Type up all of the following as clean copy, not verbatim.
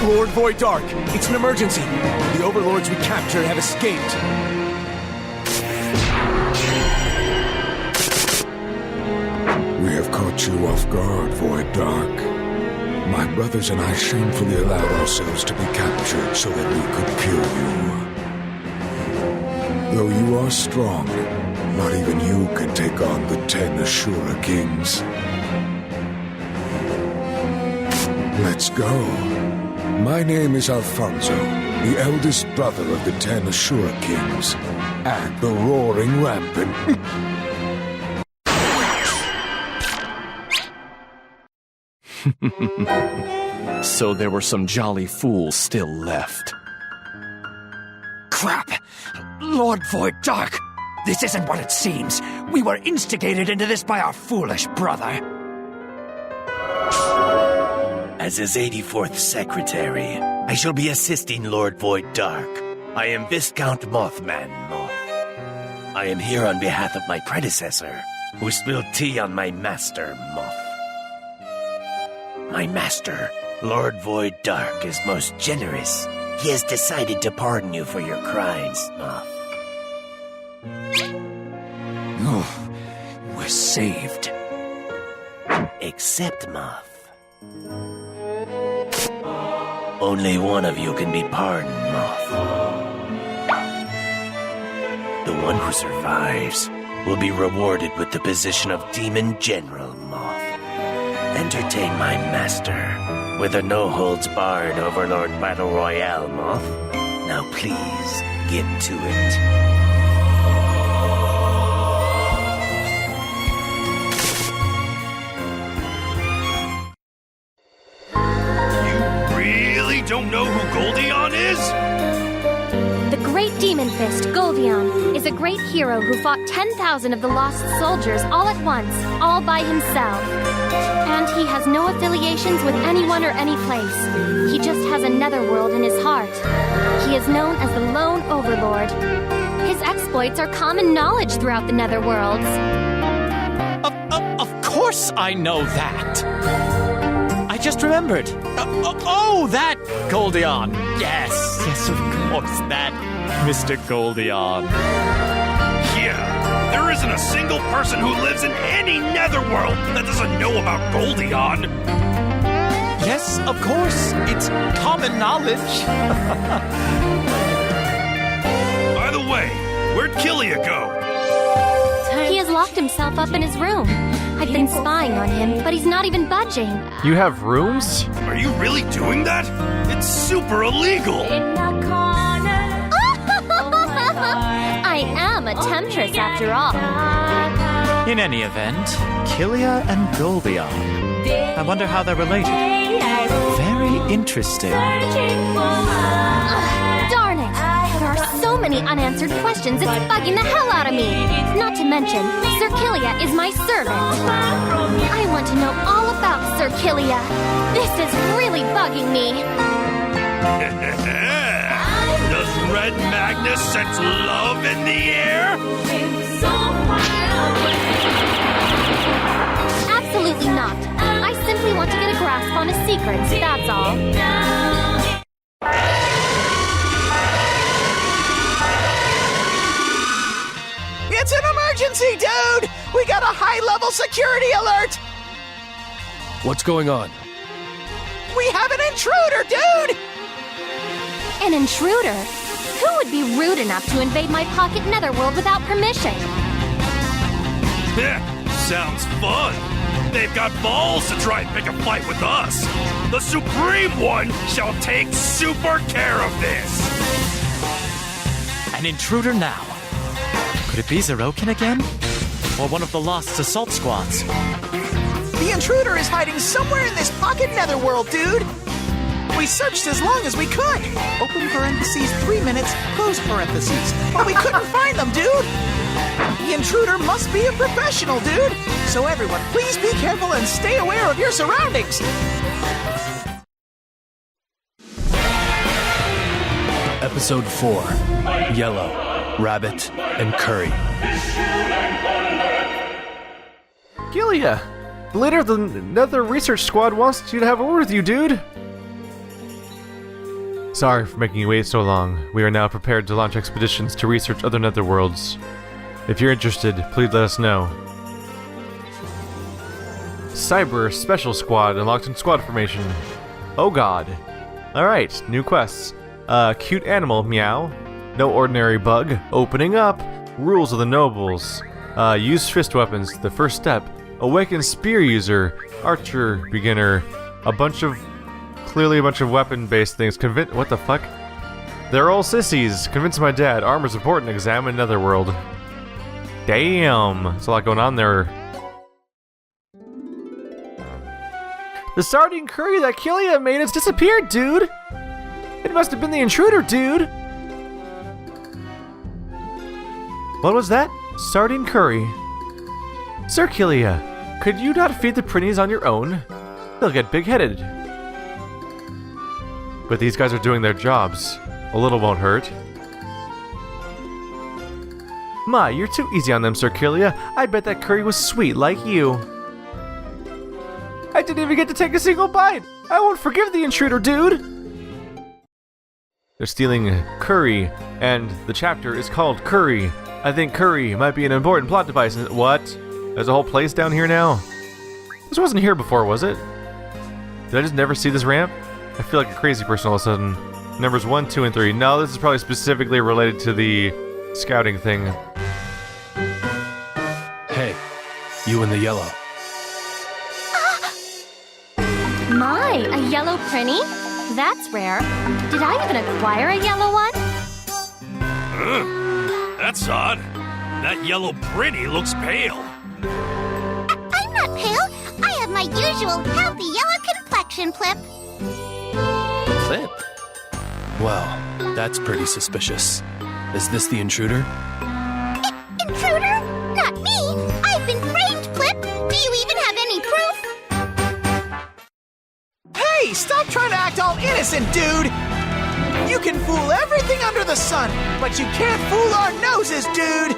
Lord Void Dark, it's an emergency. The Overlords we captured have escaped. We have caught you off guard, Void Dark. My brothers and I shamefully allowed ourselves to be captured so that we could kill you. Though you are strong, not even you can take on the 10 Ashura Kings. Let's go. My name is Alfonso, the eldest brother of the 10 Ashura Kings, and the Roaring Rampant. So there were some jolly fools still left. Crap! Lord Void Dark! This isn't what it seems. We were instigated into this by our foolish brother. As his 84th secretary, I shall be assisting Lord Void Dark. I am Viscount Mothman Moth. I am here on behalf of my predecessor, who spilled tea on my master, Moth. My master, Lord Void Dark, is most generous. He has decided to pardon you for your crimes, Moth. Oh, we're saved. Except, Moth. Only one of you can be pardoned, Moth. The one who survives will be rewarded with the position of Demon General, Moth. Entertain my master with a no-holds-barred Overlord Battle Royale, Moth. Now please, get to it. Don't know who Goldion is? The Great Demon Fist, Goldion, is a great hero who fought 10,000 of the lost soldiers all at once, all by himself. And he has no affiliations with anyone or any place. He just has a netherworld in his heart. He is known as the Lone Overlord. His exploits are common knowledge throughout the Netherworlds. Of course I know that! I just remembered. That Goldion. Yes, of course, that Mr. Goldion. Yeah, there isn't a single person who lives in any netherworld that doesn't know about Goldion. Yes, of course, it's common knowledge. By the way, where'd Killia go? He has locked himself up in his room. I've been spying on him, but he's not even budging. You have rooms? Are you really doing that? It's super illegal! I am a temptress after all. In any event, Killia and Goldion. I wonder how they're related. Very interesting. Darn it! There are so many unanswered questions, it's bugging the hell out of me. Not to mention, Sir Killia is my servant. I want to know all about Sir Killia. This is really bugging me. Does Red Magnus sense love in the air? Absolutely not. I simply want to get a grasp on his secrets, that's all. It's an emergency, dude! We got a high-level security alert! What's going on? We have an intruder, dude! An intruder? Who would be rude enough to invade my pocket netherworld without permission? Sounds fun. They've got balls to try and pick a fight with us. The Supreme One shall take super care of this. An intruder now. Could it be Zeroken again? Or one of the lost assault squads? The intruder is hiding somewhere in this pocket netherworld, dude! We searched as long as we could. Open parentheses 3 minutes, close parentheses. But we couldn't find them, dude! The intruder must be a professional, dude! So everyone, please be careful and stay aware of your surroundings! Episode 4. Yellow, Rabbit, and Curry. Killia, the leader of the Nether Research Squad wants you to have a word with you, dude. Sorry for making you wait so long. We are now prepared to launch expeditions to research other netherworlds. If you're interested, please let us know. Cyber Special Squad unlocked in squad formation. Oh god. Alright, new quests. Cute animal, meow. No ordinary bug. Opening up. Rules of the nobles. Use fist weapons, the first step. Awaken spear user. Archer beginner. Clearly a bunch of weapon-based things. What the fuck? They're all sissies. Convince my dad. Armor's important. Examine Netherworld. Damn. There's a lot going on there. The sardine curry that Killia made has disappeared, dude! It must have been the intruder, dude! What was that? Sardine curry. Sir Killia, could you not feed the prinnies on your own? They'll get big-headed. But these guys are doing their jobs. A little won't hurt. My, you're too easy on them, Sir Killia. I bet that curry was sweet like you. I didn't even get to take a single bite! I won't forgive the intruder, dude! They're stealing curry, and the chapter is called Curry. I think curry might be an important plot device. What? There's a whole place down here now? This wasn't here before, was it? Did I just never see this ramp? I feel like a crazy person all of a sudden. Numbers 1, 2, and 3. No, this is probably specifically related to the scouting thing. Hey, you in the yellow. My, a yellow prinny? That's rare. Did I even acquire a yellow one? That's odd. That yellow prinny looks pale. I'm not pale. I have my usual healthy yellow complexion, Plip. Flip? Well, that's pretty suspicious. Is this the intruder? Intruder? Not me. I've been framed, Plip. Do you even have any proof? Hey, stop trying to act all innocent, dude! You can fool everything under the sun, but you can't fool our noses, dude!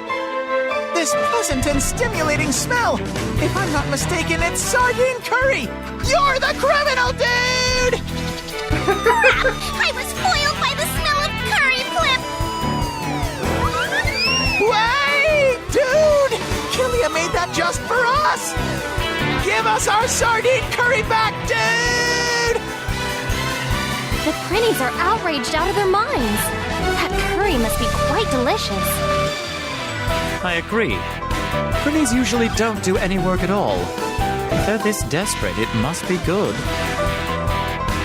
This pleasant and stimulating smell! If I'm not mistaken, it's sardine curry! You're the criminal, dude! I was foiled by the smell of curry, Plip! Wait, dude! Killia made that just for us! Give us our sardine curry back, dude! The prinnies are outraged out of their minds. That curry must be quite delicious. I agree. Prinnies usually don't do any work at all. If they're this desperate, it must be good.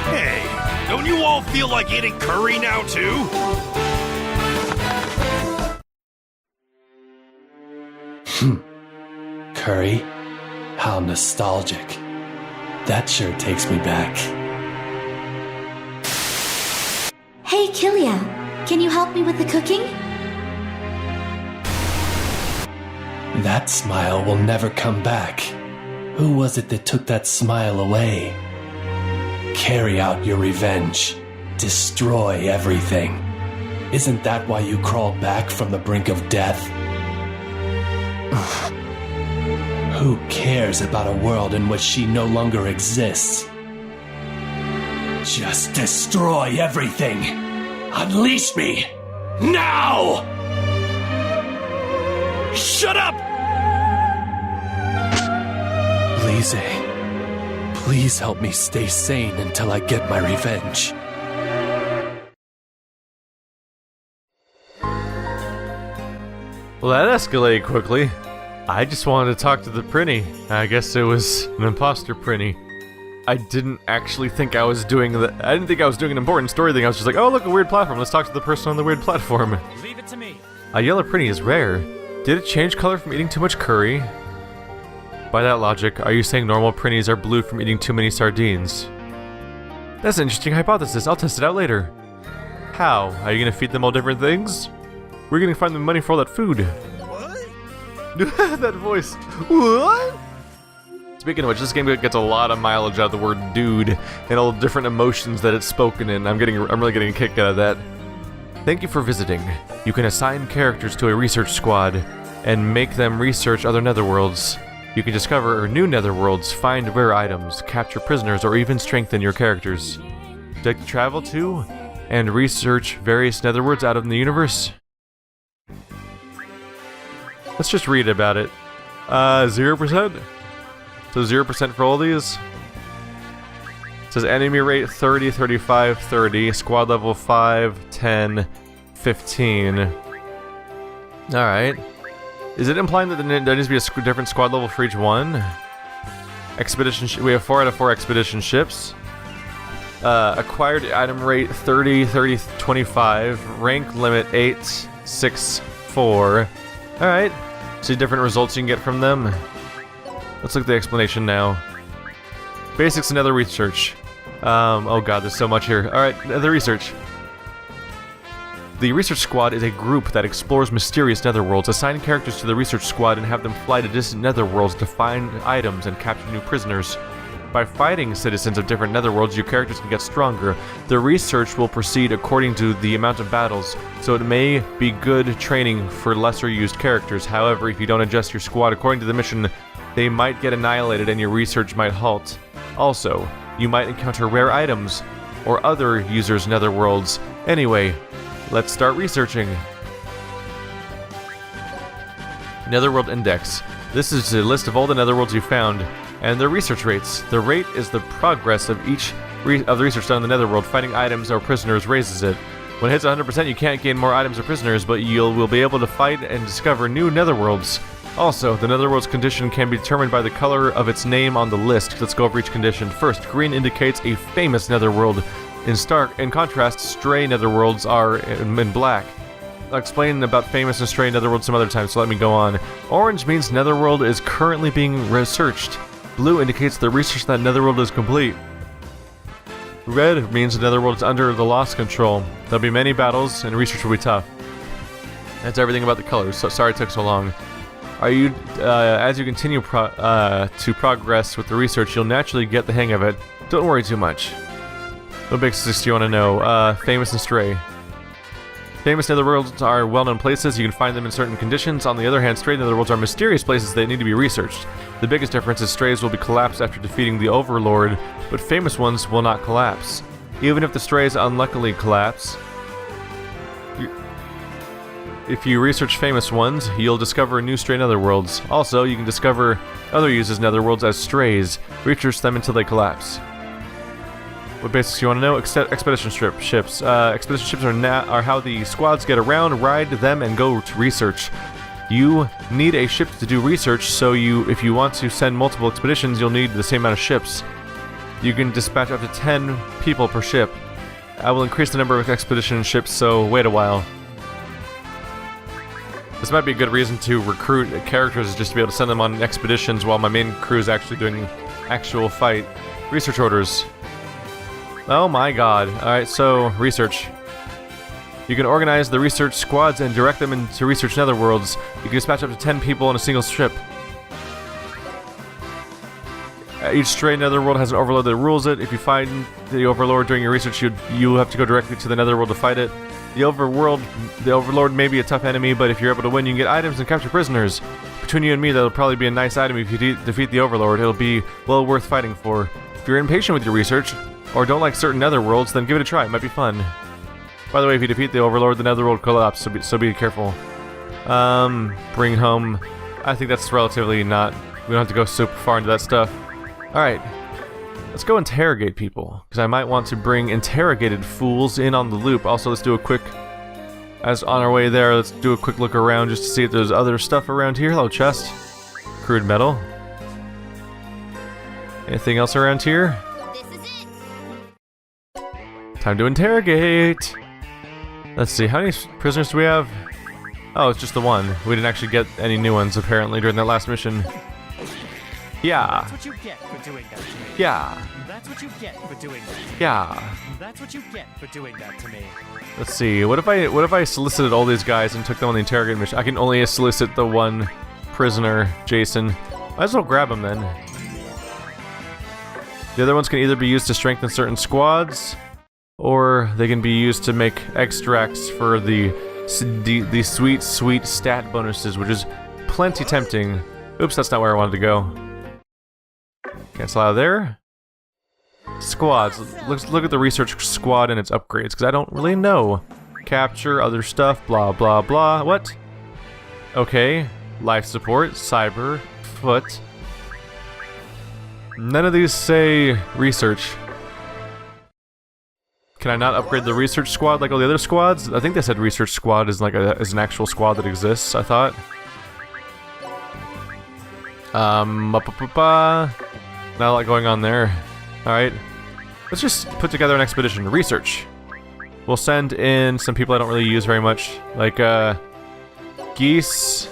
Hey, don't you all feel like eating curry now, too? Curry? How nostalgic. That sure takes me back. Hey, Killia. Can you help me with the cooking? That smile will never come back. Who was it that took that smile away? Carry out your revenge. Destroy everything. Isn't that why you crawled back from the brink of death? Who cares about a world in which she no longer exists? Just destroy everything! Unleash me! Now! Shut up! Lise, please help me stay sane until I get my revenge. Well, that escalated quickly. I just wanted to talk to the prinny. I guess it was an imposter prinny. I didn't actually think I was doing I didn't think I was doing an important story thing. I was just like, oh, look, a weird platform. Let's talk to the person on the weird platform. Leave it to me. A yellow prinny is rare. Did it change color from eating too much curry? By that logic, are you saying normal prinnies are blue from eating too many sardines? That's an interesting hypothesis. I'll test it out later. How? Are you gonna feed them all different things? We're gonna find them money for all that food. What? That voice. What? Speaking of which, this game gets a lot of mileage out of the word dude and all the different emotions that it's spoken in. I'm really getting a kick out of that. Thank you for visiting. You can assign characters to a research squad and make them research other netherworlds. You can discover new netherworlds, find rare items, capture prisoners, or even strengthen your characters. Would you like to travel too? and research various netherworlds out in the universe. Let's just read about it. 0%? So 0% for all these? It says enemy rate 30, 35, 30, squad level 5, 10, 15. Alright. Is it implying that there needs to be a different squad level for each one? Expedition we have 4 out of 4 expedition ships. Acquired item rate 30, 30, 25. Rank limit 8, 6, 4. Alright. See different results you can get from them. Let's look at the explanation now. Basics and nether research. Oh god, there's so much here. Alright, nether research. The research squad is a group that explores mysterious netherworlds. Assign characters to the research squad and have them fly to distant netherworlds to find items and capture new prisoners. By fighting citizens of different netherworlds, your characters can get stronger. The research will proceed according to the amount of battles, so it may be good training for lesser used characters. However, if you don't adjust your squad according to the mission, they might get annihilated and your research might halt. Also, you might encounter rare items or other users' netherworlds. Anyway, let's start researching. Netherworld Index. This is a list of all the netherworlds you found and their research rates. The rate is the progress of each of the research done in the netherworld. Finding items or prisoners raises it. When it hits 100%, you can't gain more items or prisoners, but you will be able to fight and discover new netherworlds. Also, the netherworld's condition can be determined by the color of its name on the list. Let's go over each condition. First, green indicates a famous netherworld. In contrast, stray netherworlds are in black. I'll explain about famous and stray netherworlds some other time, so let me go on. Orange means netherworld is currently being researched. Blue indicates the research of that netherworld is complete. Red means the netherworld is under the lost control. There'll be many battles, and research will be tough. That's everything about the colors, so sorry it took so long. As you continue to progress with the research, you'll naturally get the hang of it. Don't worry too much. What basics do you want to know? Famous and stray. Famous netherworlds are well-known places. You can find them in certain conditions. On the other hand, stray netherworlds are mysterious places that need to be researched. The biggest difference is strays will be collapsed after defeating the Overlord, but famous ones will not collapse. Even if the strays unluckily collapse, if you research famous ones, you'll discover new stray netherworlds. Also, you can discover other uses netherworlds as strays. Research them until they collapse. What basics you want to know? Expedition ships. Expedition ships are how the squads get around, ride them, and go to research. You need a ship to do research, so if you want to send multiple expeditions, you'll need the same amount of ships. You can dispatch up to 10 people per ship. I will increase the number of expedition ships, so wait a while. This might be a good reason to recruit characters, just to be able to send them on expeditions while my main crew is actually doing actual fight. Research orders. Oh my god. Alright, so, research. You can organize the research squads and direct them into research netherworlds. You can dispatch up to 10 people on a single ship. Each stray netherworld has an overlord that rules it. If you find the overlord during your research, you have to go directly to the netherworld to fight it. The overlord may be a tough enemy, but if you're able to win, you can get items and capture prisoners. Between you and me, that'll probably be a nice item if you defeat the overlord. It'll be well worth fighting for. If you're impatient with your research, or don't like certain netherworlds, then give it a try. It might be fun. By the way, if you defeat the overlord, the netherworld collapse, so be careful. Bring home. I think that's relatively not. We don't have to go super far into that stuff. Alright. Let's go interrogate people, because I might want to bring interrogated fools in on the loop. Also, let's do a quick, as on our way there, let's do a quick look around just to see if there's other stuff around here. Hello, chest. Crude metal. Anything else around here? Time to interrogate! Let's see, how many prisoners do we have? Oh, it's just the one. We didn't actually get any new ones, apparently, during that last mission. Yeah. That's what you get for doing that to me. Yeah. That's what you get for doing that to me. Yeah. That's what you get for doing that to me. Let's see, what if I solicited all these guys and took them on the interrogate mission? I can only solicit the one prisoner, Jason. Might as well grab him then. The other ones can either be used to strengthen certain squads, or they can be used to make extracts for the sweet, sweet stat bonuses, which is plenty tempting. Oops, that's not where I wanted to go. Cancel out of there. Squads. Let's look at the research squad and its upgrades, because I don't really know. Capture, other stuff, blah, blah, blah. What? Okay. Life support, cyber, foot. None of these say research. Can I not upgrade the research squad like all the other squads? I think they said research squad is like is an actual squad that exists, I thought. Not a lot going on there. Alright. Let's just put together an expedition. Research. We'll send in some people I don't really use very much. Like, Geese.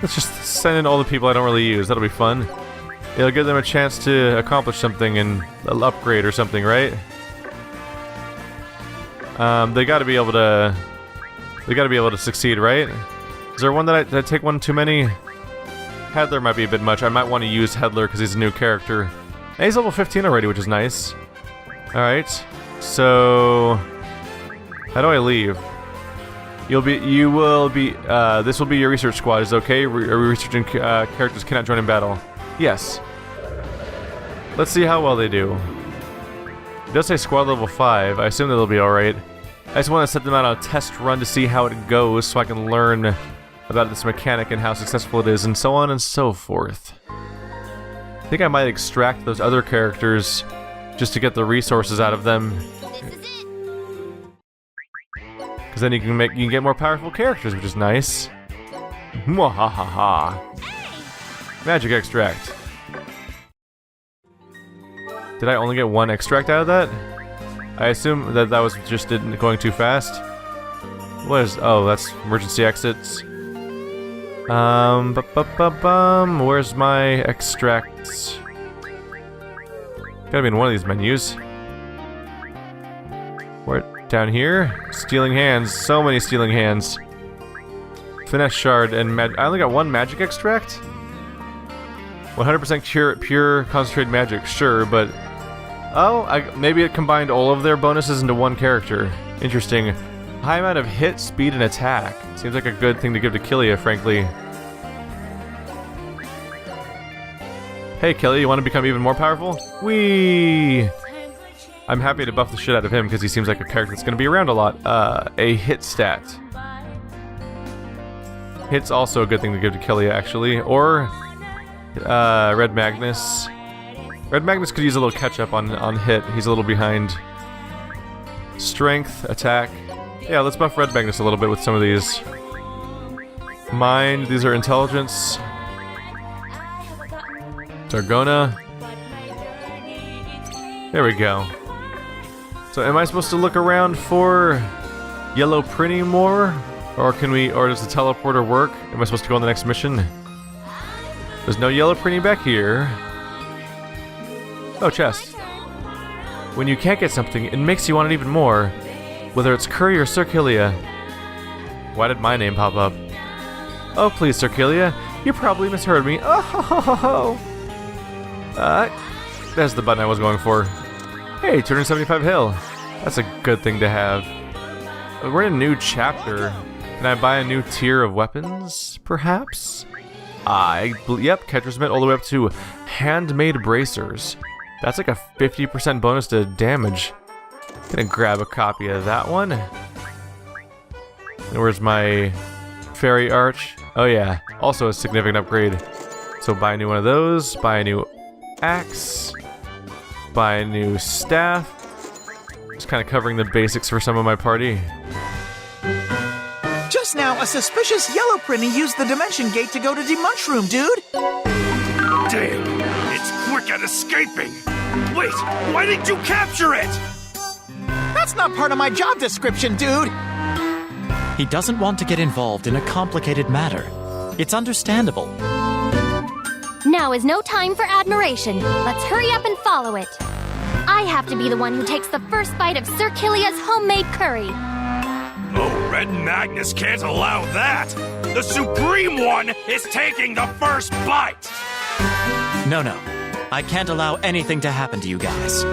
Let's just send in all the people I don't really use. That'll be fun. It'll give them a chance to accomplish something and an upgrade or something, right? They gotta be able to... They gotta be able to succeed, right? Is there one that I take one too many? Headler might be a bit much. I might want to use Headler because he's a new character. And he's level 15 already, which is nice. Alright. So... How do I leave? You will be, this will be your research squad, is it okay? Are we researching characters cannot join in battle? Yes. Let's see how well they do. It does say squad level 5, I assume that they'll be alright. I just want to set them out on a test run to see how it goes so I can learn about this mechanic and how successful it is and so on and so forth. I think I might extract those other characters just to get the resources out of them. Because then you can get more powerful characters, which is nice. Mwahaha. Magic extract. Did I only get one extract out of that? I assume that was just going too fast. What is? Oh, that's emergency exits. Where's my extracts? Gotta be in one of these menus. Where? Down here? Stealing hands. So many stealing hands. Finesse shard and I only got one magic extract? 100% pure concentrated magic, sure, but... Oh, maybe it combined all of their bonuses into one character. Interesting. High amount of hit, speed, and attack. Seems like a good thing to give to Killia, frankly. Hey Killia, you want to become even more powerful? Whee! I'm happy to buff the shit out of him because he seems like a character that's going to be around a lot. A hit stat. Hit's also a good thing to give to Killia, actually. Or, Red Magnus. Red Magnus could use a little catch-up on hit. He's a little behind. Strength, attack. Yeah, let's buff Red Magnus a little bit with some of these. Mind, these are intelligence. Targona. There we go. So am I supposed to look around for Yellow Prinny more? Or does the teleporter work? Am I supposed to go on the next mission? There's no Yellow Prinny back here. Oh, chest. When you can't get something, it makes you want it even more. Whether it's Curry or Sir Killia. Why did my name pop up? Oh, please, Sir Killia. You probably misheard me. Oh, ho, ho, ho, ho. That's the button I was going for. Hey, 275 Hill. That's a good thing to have. We're in a new chapter. Can I buy a new tier of weapons, perhaps? Yep, Catcher's Mitt all the way up to Handmade Bracers. That's like a 50% bonus to damage. Gonna grab a copy of that one. And where's my Fairy Arch? Oh yeah, also a significant upgrade. So buy a new one of those, buy a new axe, buy a new staff. Just kind of covering the basics for some of my party. Just now, a suspicious Yellow Prinny used the Dimension Gate to go to the Munchroom, dude! Damn, it's quick at escaping! Wait, why didn't you capture it? That's not part of my job description, dude! He doesn't want to get involved in a complicated matter. It's understandable. Now is no time for admiration. Let's hurry up and follow it. I have to be the one who takes the first bite of Sir Killia's homemade curry. Oh, Red Magnus can't allow that! The Supreme One is taking the first bite! No. I can't allow anything to happen to you guys.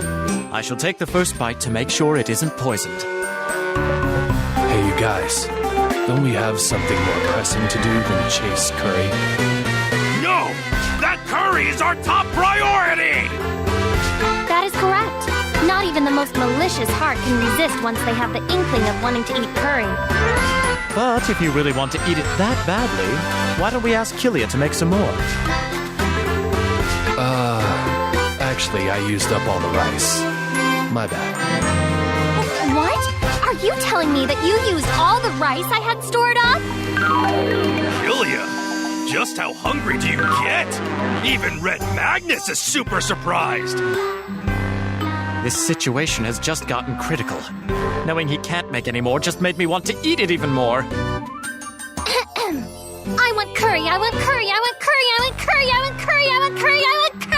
I shall take the first bite to make sure it isn't poisoned. Hey, you guys. Don't we have something more pressing to do than chase curry? No! That curry is our top priority! That is correct. Not even the most malicious heart can resist once they have the inkling of wanting to eat curry. But if you really want to eat it that badly, why don't we ask Killia to make some more? Actually, I used up all the rice. My bad. What? Are you telling me that you used all the rice I had stored up? Killia, just how hungry do you get? Even Red Magnus is super surprised! This situation has just gotten critical. Knowing he can't make any more just made me want to eat it even more. I want curry, I want curry, I want curry, I want curry, I want curry, I want curry, I want curry!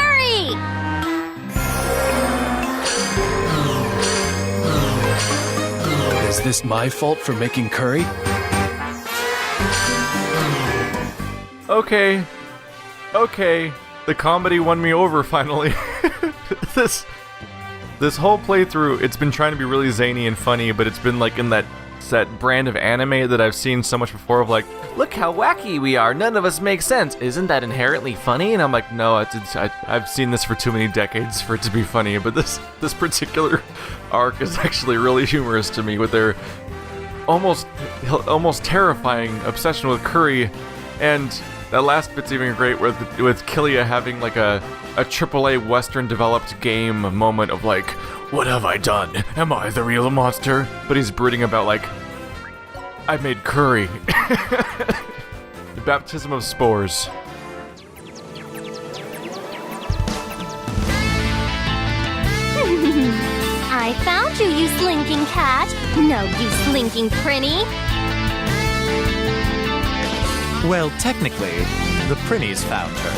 Is this my fault for making curry? Okay. The comedy won me over finally. This whole playthrough, it's been trying to be really zany and funny, but it's been like in that brand of anime that I've seen so much before of like, look how wacky we are, none of us make sense. Isn't that inherently funny? And I'm like, no, I've seen this for too many decades for it to be funny, but this particular arc is actually really humorous to me with their almost terrifying obsession with curry, and that last bit's even great with Killia having like a AAA Western developed game moment of like, what have I done? Am I the real monster? But he's brooding about like, I made curry. The baptism of spores. I found you, you slinking cat. No, you slinking prinny. Well, technically, the Prinnies found her.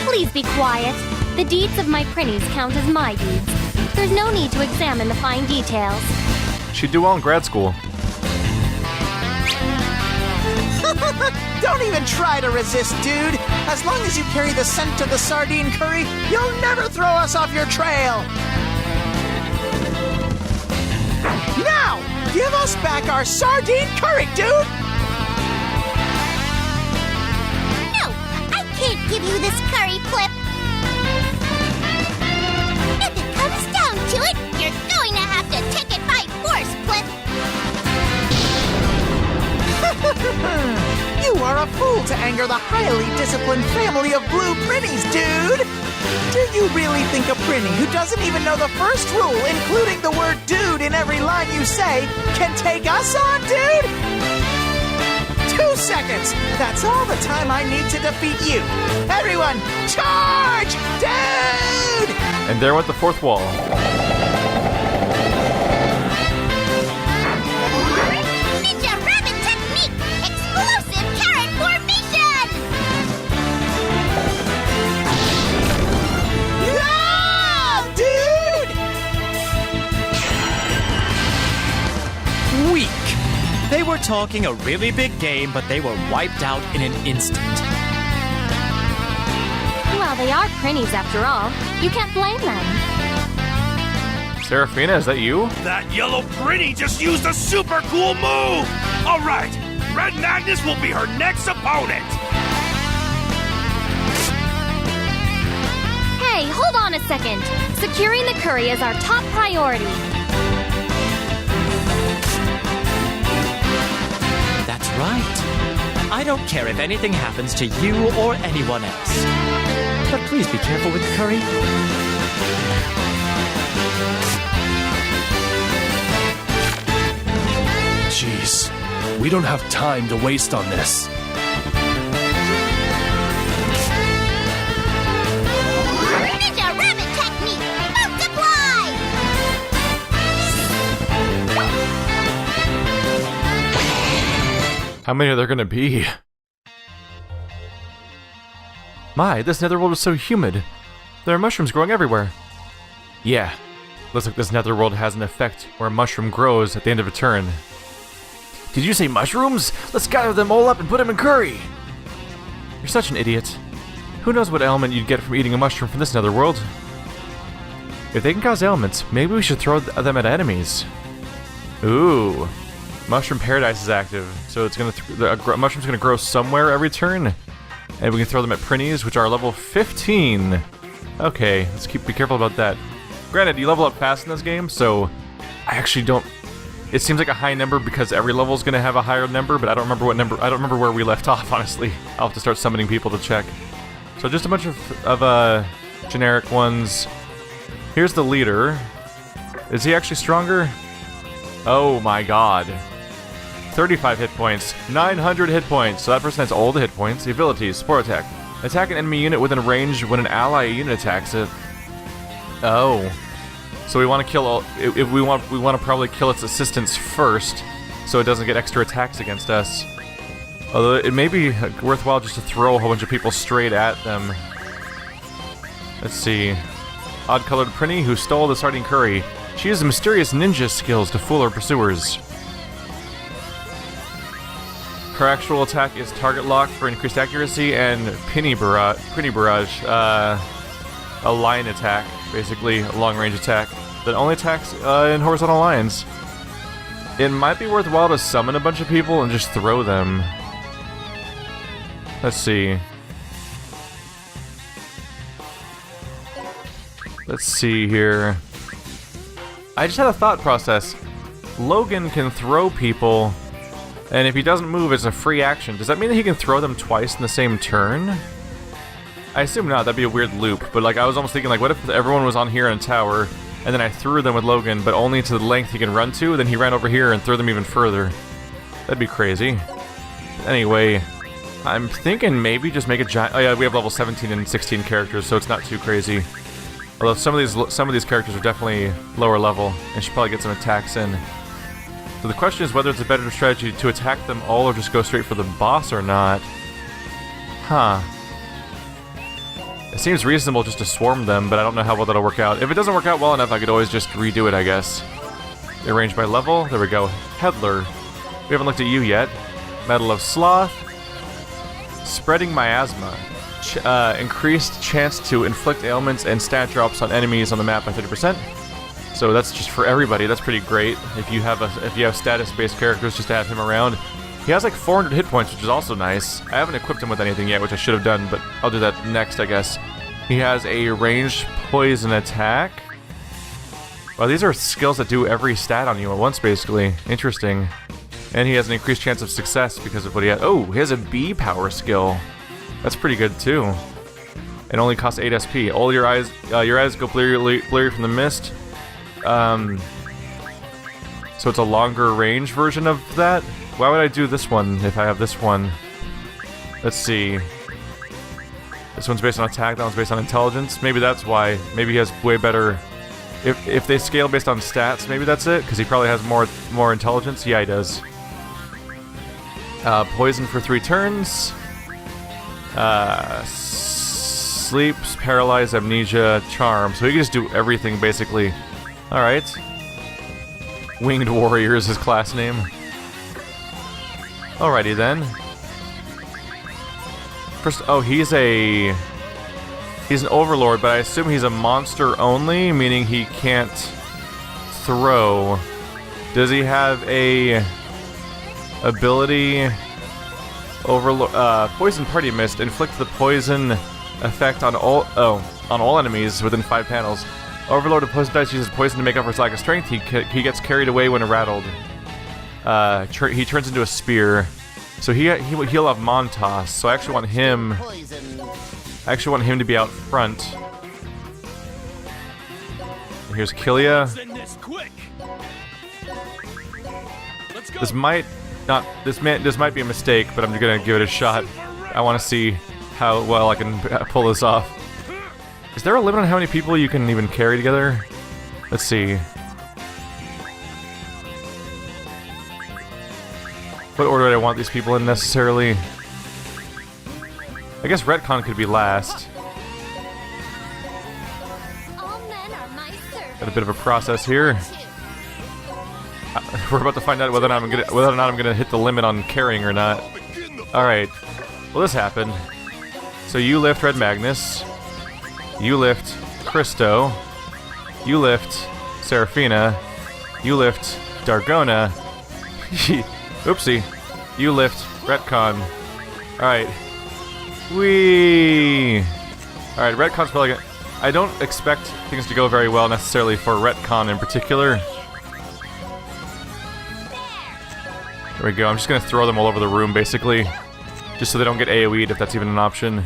Please be quiet. The deeds of my prinnies count as my deeds. There's no need to examine the fine details. She'd do well in grad school. Don't even try to resist, dude. As long as you carry the scent of the sardine curry, you'll never throw us off your trail. Now, give us back our sardine curry, dude. No, I can't give you this curry, Flip. If it comes down to it, you're going to have to take it by force, Flip. You are a fool to anger the highly disciplined family of blue prinnies, dude! Do you really think a prinny who doesn't even know the first rule, including the word dude in every line you say, can take us on, dude? 2 seconds! That's all the time I need to defeat you! Everyone, charge! Dude! And there went the fourth wall. Ninja Rabbit Technique! Explosive Carrot Formation! Yeah, dude! Weak! They were talking a really big game, but they were wiped out in an instant. Well, they are prinnies after all. You can't blame them. Seraphina, is that you? That yellow Prinny just used a super cool move! Alright, Red Magnus will be her next opponent! Hey, hold on a second. Securing the curry is our top priority. That's right. I don't care if anything happens to you or anyone else. But please be careful with the curry. Jeez, we don't have time to waste on this. Ninja Rabbit Technique! Multiply! How many are there gonna be? My, this netherworld is so humid. There are mushrooms growing everywhere. Yeah, looks like this netherworld has an effect where a mushroom grows at the end of a turn. Did you say mushrooms? Let's gather them all up and put them in curry! You're such an idiot. Who knows what ailment you'd get from eating a mushroom from this netherworld? If they can cause ailments, maybe we should throw them at enemies. Ooh. Mushroom Paradise is active, so it's gonna the mushroom's gonna grow somewhere every turn, and we can throw them at Prinnies, which are level 15. Okay, let's be careful about that. Granted, you level up fast in this game, so I actually don't. It seems like a high number because every level is gonna have a higher number, but I don't remember what number. I don't remember where we left off. Honestly, I'll have to start summoning people to check. So just a bunch of generic ones. Here's the leader. Is he actually stronger? Oh my god. 35 hit points, 900 hit points. So that person has all the hit points. The abilities, support attack. Attack an enemy unit within range when an ally unit attacks it. Oh. So we want to kill all, if we want to probably kill its assistants first, so it doesn't get extra attacks against us. Although it may be worthwhile just to throw a whole bunch of people straight at them. Let's see. Odd-colored Prinny who stole the sardine curry. She uses mysterious ninja skills to fool her pursuers. Her actual attack is target lock for increased accuracy, and Prinny Barrage, a line attack, basically a long-range attack that only attacks in horizontal lines. It might be worthwhile to summon a bunch of people and just throw them. Let's see. Let's see here. I just had a thought process. Logan can throw people, and if he doesn't move, it's a free action. Does that mean that he can throw them twice in the same turn? I assume not, that'd be a weird loop, but like I was almost thinking like, what if everyone was on here in a tower, and then I threw them with Logan, but only to the length he can run to, then he ran over here and threw them even further. That'd be crazy. Anyway, I'm thinking maybe just make a giant... Oh yeah, we have level 17 and 16 characters, so it's not too crazy. Although some of these characters are definitely lower level, and should probably get some attacks in. So the question is whether it's a better strategy to attack them all or just go straight for the boss or not. Huh. It seems reasonable just to swarm them, but I don't know how well that'll work out. If it doesn't work out well enough, I could always just redo it, I guess. Arranged by level. There we go. Peddler. We haven't looked at you yet. Medal of Sloth. Spreading Miasma. Increased chance to inflict ailments and stat drops on enemies on the map by 30%. So that's just for everybody. That's pretty great. If you have status-based characters, just to have him around. He has like 400 hit points, which is also nice. I haven't equipped him with anything yet, which I should have done, but I'll do that next, I guess. He has a ranged poison attack. Well, these are skills that do every stat on you at once, basically. Interesting. And he has an increased chance of success because of what he has. Oh, he has a B power skill. That's pretty good too. It only costs 8 SP. All your eyes go blurry from the mist. So it's a longer range version of that. Why would I do this one if I have this one? Let's see. This one's based on attack. That one's based on intelligence. Maybe that's why. Maybe he has way better. If they scale based on stats, maybe that's it. Because he probably has more intelligence. Yeah, he does. Poison for 3 turns. Sleeps, paralyze, amnesia, charm. So he can just do everything basically. Alright. Winged Warrior is his class name. Alrighty then. First, oh, he's an Overlord, but I assume he's a monster only, meaning he can't throw. Does he have a ability? Overlord, Poison Party Mist. Inflict the poison effect on all enemies within 5 panels. Overlord of Poison Dice uses poison to make up for his lack of strength. He gets carried away when rattled. He turns into a spear. So he'll have Montas. So I actually want him. To be out front. And here's Killia. This might be a mistake, but I'm gonna give it a shot. I want to see how well I can pull this off. Is there a limit on how many people you can even carry together? Let's see. What order do I want these people in necessarily? I guess Retcon could be last. Got a bit of a process here. We're about to find out whether or not I'm gonna hit the limit on carrying or not. All right. Well, this happened. So you lift Red Magnus. You lift Christo. You lift Seraphina. You lift Dargona. Oopsie. You lift. Retcon. Alright. Whee! Alright, Retcon's probably gonna... I don't expect things to go very well necessarily for Retcon in particular. There we go. I'm just gonna throw them all over the room, basically. Just so they don't get AoE'd, if that's even an option.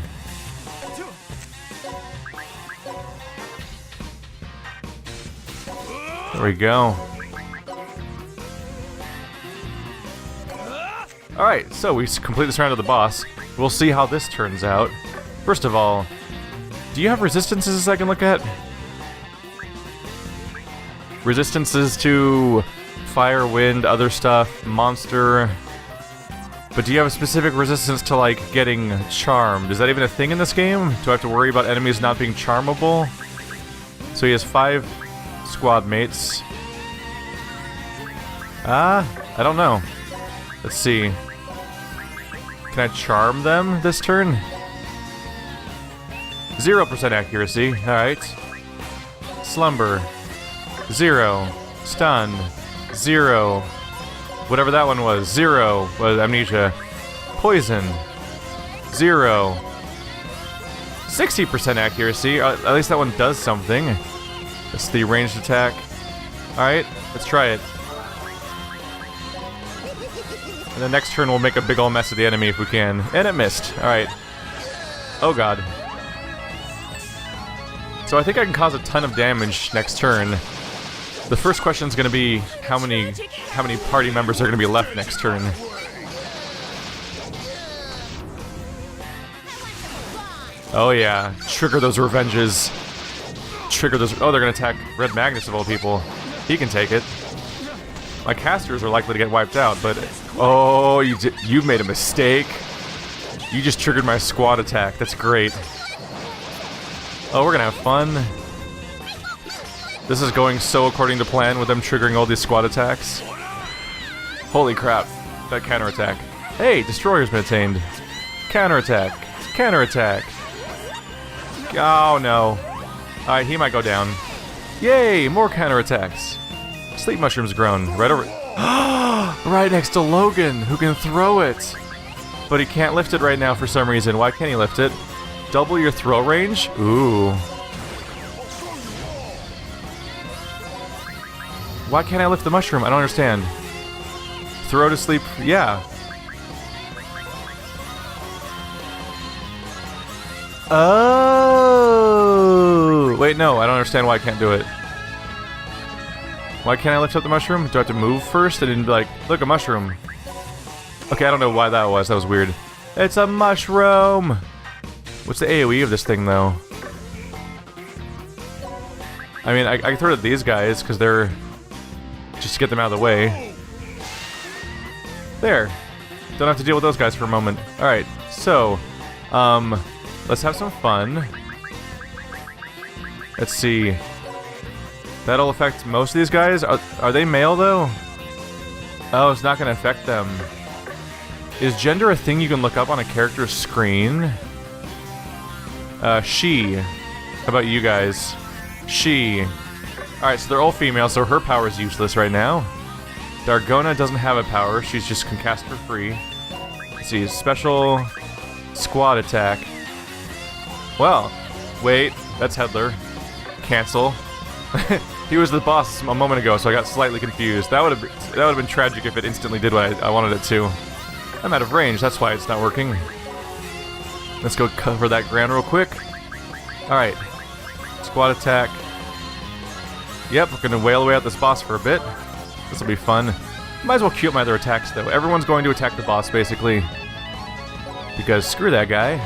There we go. Alright, so we complete this round of the boss. We'll see how this turns out. First of all, do you have resistances I can look at? Resistances to fire, wind, other stuff, monster. But do you have a specific resistance to, like, getting charmed? Is that even a thing in this game? Do I have to worry about enemies not being charmable? So he has 5 squad mates. I don't know. Let's see. Can I charm them this turn? 0% accuracy. Alright. Slumber. 0. Stun. 0. Whatever that one was. 0 was amnesia. Poison. 0. 60% accuracy. At least that one does something. It's the ranged attack. Alright, let's try it. And the next turn we'll make a big ol' mess of the enemy if we can. And it missed. Alright. Oh god. So I think I can cause a ton of damage next turn. The first question is going to be how many party members are going to be left next turn. Oh yeah, trigger those revenges. Trigger those. Oh, they're going to attack Red Magnus of all people. He can take it. My casters are likely to get wiped out, but oh, you've made a mistake. You just triggered my squad attack. That's great. Oh, we're gonna have fun. This is going so according to plan with them triggering all these squad attacks. Holy crap. That counterattack. Hey, Destroyer's been attained. Counterattack. Counterattack. Oh, no. Alright, he might go down. Yay, more counterattacks. Sleep Mushroom's grown. Right over... right next to Logan, who can throw it. But he can't lift it right now for some reason. Why can't he lift it? Double your throw range? Ooh. Why can't I lift the mushroom? I don't understand. Throw to sleep? Yeah. Oh! Wait, no, I don't understand why I can't do it. Why can't I lift up the mushroom? Do I have to move first and then be like, look, a mushroom? Okay, I don't know why that was. That was weird. It's a mushroom! What's the AoE of this thing, though? I mean, I can throw it at these guys, because they're... just to get them out of the way. There. Don't have to deal with those guys for a moment. Alright, so... let's have some fun. Let's see. That'll affect most of these guys? Are they male, though? Oh, it's not going to affect them. Is gender a thing you can look up on a character's screen? She. How about you guys? She. Alright, so they're all female, so her power is useless right now. Dargona doesn't have a power, she's just can cast for free. Let's see, special squad attack. Well, wait, that's Headler. Cancel. He was the boss a moment ago, so I got slightly confused. That would have been tragic if it instantly did what I wanted it to. I'm out of range, that's why it's not working. Let's go cover that ground real quick. Alright. Squad attack. Yep, we're gonna wail away at this boss for a bit. This'll be fun. Might as well queue up my other attacks, though. Everyone's going to attack the boss, basically. Because screw that guy.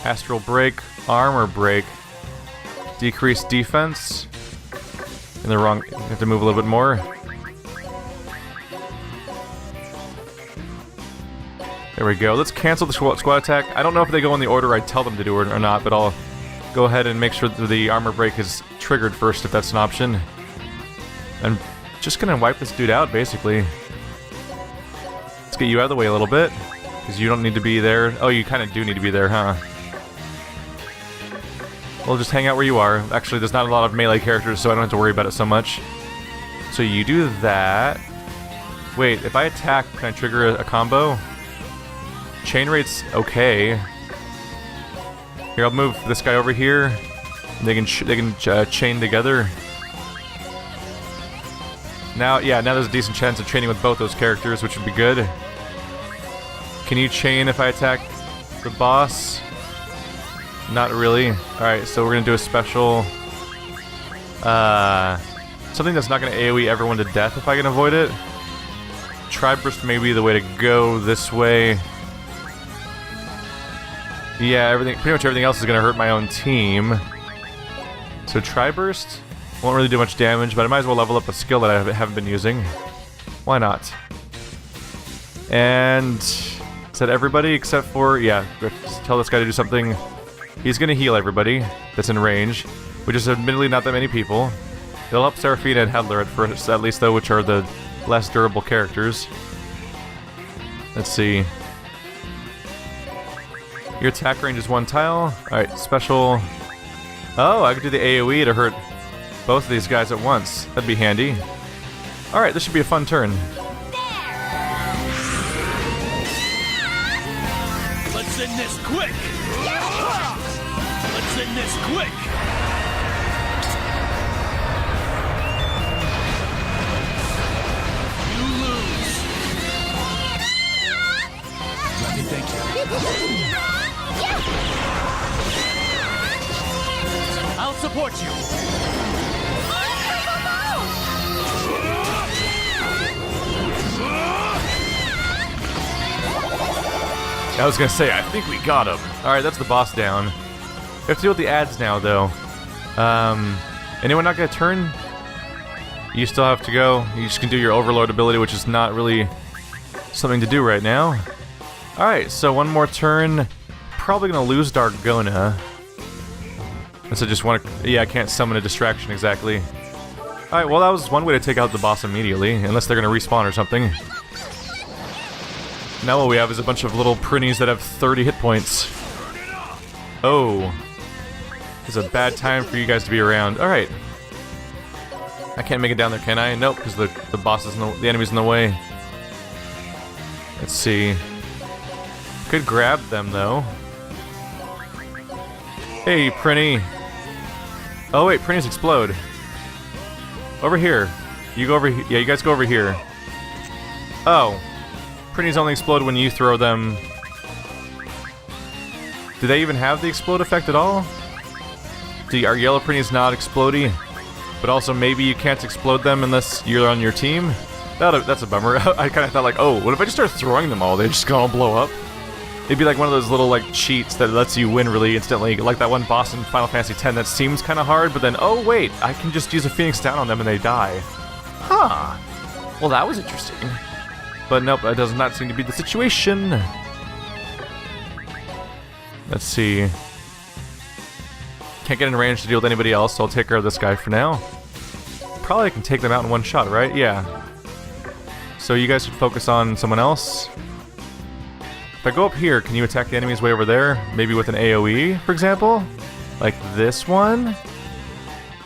Astral Break, Armor Break. Decrease defense. In the wrong... You have to move a little bit more. There we go. Let's cancel the squad attack. I don't know if they go in the order I tell them to do it or not, but I'll go ahead and make sure that the armor break is triggered first if that's an option. I'm just gonna wipe this dude out, basically. Let's get you out of the way a little bit, because you don't need to be there. Oh, you kind of do need to be there, huh? Well, just hang out where you are. Actually, there's not a lot of melee characters, so I don't have to worry about it so much. So you do that. Wait, if I attack, can I trigger a combo? Chain rate's okay. Here, I'll move this guy over here. They can chain together. Now, yeah, now there's a decent chance of chaining with both those characters, which would be good. Can you chain if I attack the boss? Not really. Alright, so we're gonna do a special... something that's not gonna AoE everyone to death if I can avoid it. Tri-burst may be the way to go this way. Yeah, pretty much everything else is gonna hurt my own team. So Tri-burst won't really do much damage, but I might as well level up a skill that I haven't been using. Why not? And... is that everybody except for... yeah, tell this guy to do something. He's gonna heal everybody that's in range, which is admittedly not that many people. It'll help Seraphina and Headler at first, at least though, which are the less durable characters. Let's see. Your attack range is 1 tile. Alright, special... oh, I could do the AoE to hurt both of these guys at once. That'd be handy. Alright, this should be a fun turn. Let's end this quick! Let's end this quick! You lose! Let me thank you. I'll support you! I was gonna say, I think we got him. Alright, that's the boss down. We have to deal with the ads now, though. Anyone not gonna turn? You still have to go. You just can do your Overlord ability, which is not really something to do right now. Alright, so one more turn. Probably gonna lose Dargona. Unless I just want to... yeah, I can't summon a distraction exactly. Alright, well that was one way to take out the boss immediately, unless they're gonna respawn or something. Now what we have is a bunch of little prinnies that have 30 hit points. Oh. It's a bad time for you guys to be around. Alright. I can't make it down there, can I? Nope, because the boss is the enemy's in the way. Let's see. Could grab them, though. Hey, Prinny. Oh wait, Prinnies explode. Over here. You go over here. Yeah, you guys go over here. Oh. Prinnies only explode when you throw them. Do they even have the explode effect at all? Are yellow Prinnies not explodey? But also maybe you can't explode them unless you're on your team? That's a bummer. I kind of thought like, oh, what if I just start throwing them all? They're just gonna all blow up? It'd be like one of those little like cheats that lets you win really instantly, like that one boss in Final Fantasy X that seems kind of hard, but then, oh wait, I can just use a Phoenix down on them and they die. Huh. Well, that was interesting. But nope, that does not seem to be the situation. Let's see. Can't get in range to deal with anybody else, so I'll take care of this guy for now. Probably can take them out in one shot, right? Yeah. So you guys should focus on someone else. If I go up here, can you attack the enemies way over there? Maybe with an AoE, for example? Like this one?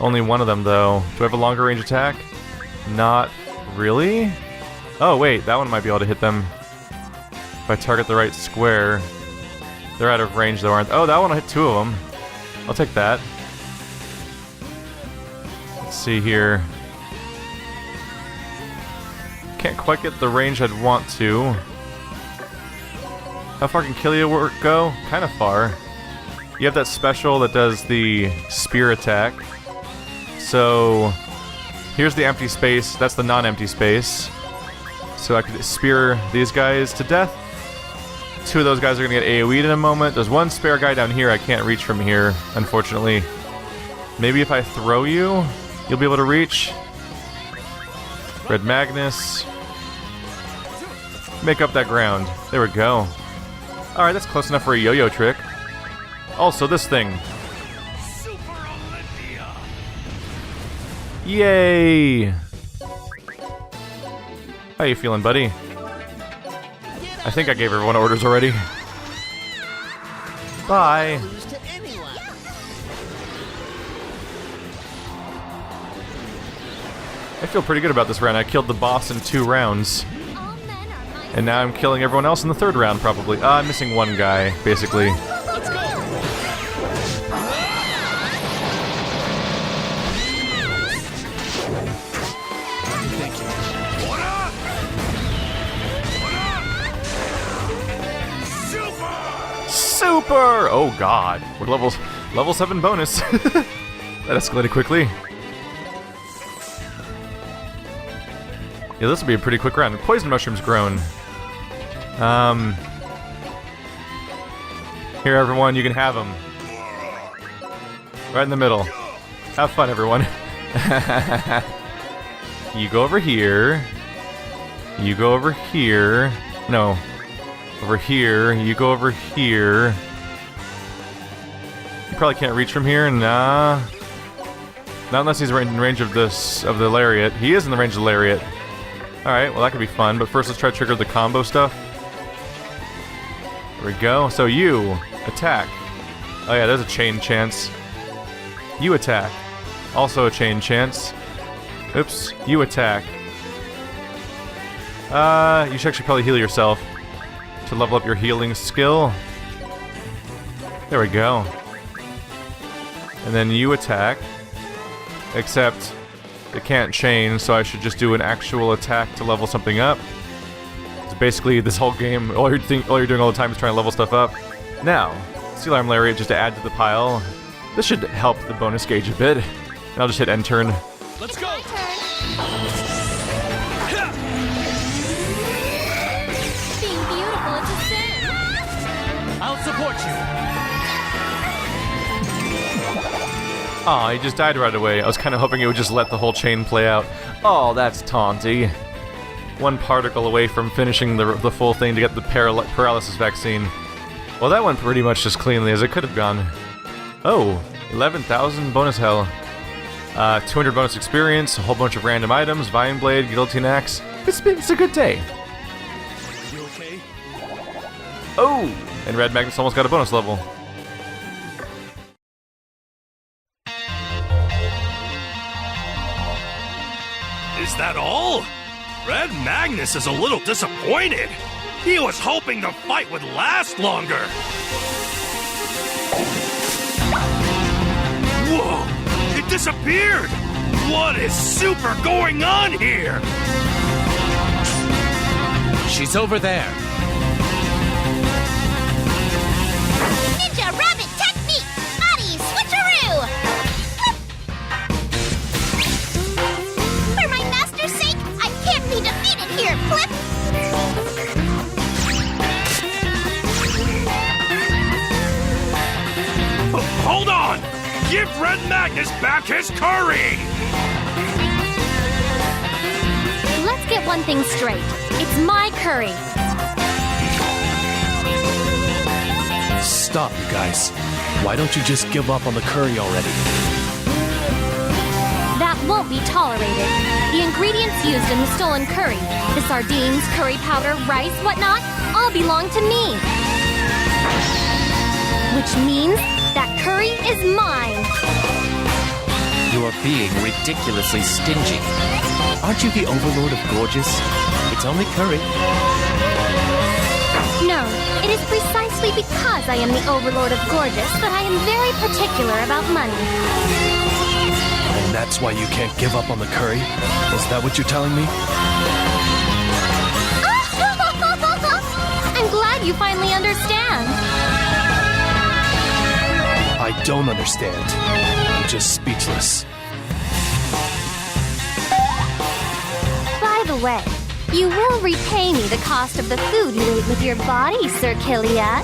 Only one of them, though. Do I have a longer range attack? Not really? Oh, wait, that one might be able to hit them if I target the right square. They're out of range, though, aren't they? Oh, that one will hit 2 of them. I'll take that. Let's see here. Can't quite get the range I'd want to. How far can Killia go? Kind of far. You have that special that does the spear attack. So, here's the empty space. That's the non-empty space. So I could spear these guys to death. 2 of those guys are going to get AoE'd in a moment. There's one spare guy down here I can't reach from here, unfortunately. Maybe if I throw you, you'll be able to reach. Red Magnus. Make up that ground. There we go. Alright, that's close enough for a yo-yo trick. Also, this thing. Yay! How you feeling, buddy? I think I gave everyone orders already. Bye! I feel pretty good about this round. I killed the boss in 2 rounds. And now I'm killing everyone else in the 3rd round, probably. I'm missing one guy, basically. Let's go! Thank you. What up? Super! Super! Oh god. We're level 7 bonus. That escalated quickly. Yeah, this will be a pretty quick round. Poison mushroom's grown. Here, everyone, you can have them. Right in the middle. Have fun, everyone. You go over here. You go over here. No. Over here. You go over here. You probably can't reach from here. Nah. Not unless he's in range of the lariat. He is in the range of the lariat. Alright, well that could be fun, but first let's try to trigger the combo stuff. There we go. So you attack. Oh yeah, there's a chain chance. You attack. Also a chain chance. Oops, you attack. You should actually probably heal yourself to level up your healing skill. There we go. And then you attack. Except it can't chain, so I should just do an actual attack to level something up. So basically, this whole game, all you're doing all the time is trying to level stuff up. Now, Steel Arm Lariat just to add to the pile. This should help the bonus gauge a bit. And I'll just hit end turn. Let's go! Being beautiful is a sin. I'll support you. Aw, he just died right away. I was kind of hoping it would just let the whole chain play out. Oh, that's taunty. One particle away from finishing the full thing to get the paralysis vaccine. Well, that went pretty much as cleanly as it could have gone. Oh, 11,000 bonus hell. 200 bonus experience, a whole bunch of random items, Vine Blade, Guillotine Axe. It's a good day. You okay? Oh, and Red Magnus almost got a bonus level. Is that all? Red Magnus is a little disappointed. He was hoping the fight would last longer. Whoa! It disappeared! What is super going on here? She's over there. Ninja rabbit technique! Body switcheroo! For my master's sake, I can't be defeated here, Flip! Hold on! Give Red Magnus back his curry! Let's get one thing straight. It's my curry. Stop, you guys. Why don't you just give up on the curry already? That won't be tolerated. The ingredients used in the stolen curry, the sardines, curry powder, rice, whatnot, all belong to me. Which means that curry is mine. You are being ridiculously stingy. Aren't you the Overlord of Gorgeous? It's only curry. No, it is precisely because I am the Overlord of Gorgeous that I am very particular about money. And that's why you can't give up on the curry? Is that what you're telling me? I'm glad you finally understand. I don't understand. I'm just speechless. By the way, you will repay me the cost of the food you ate with your body, Sir Killia.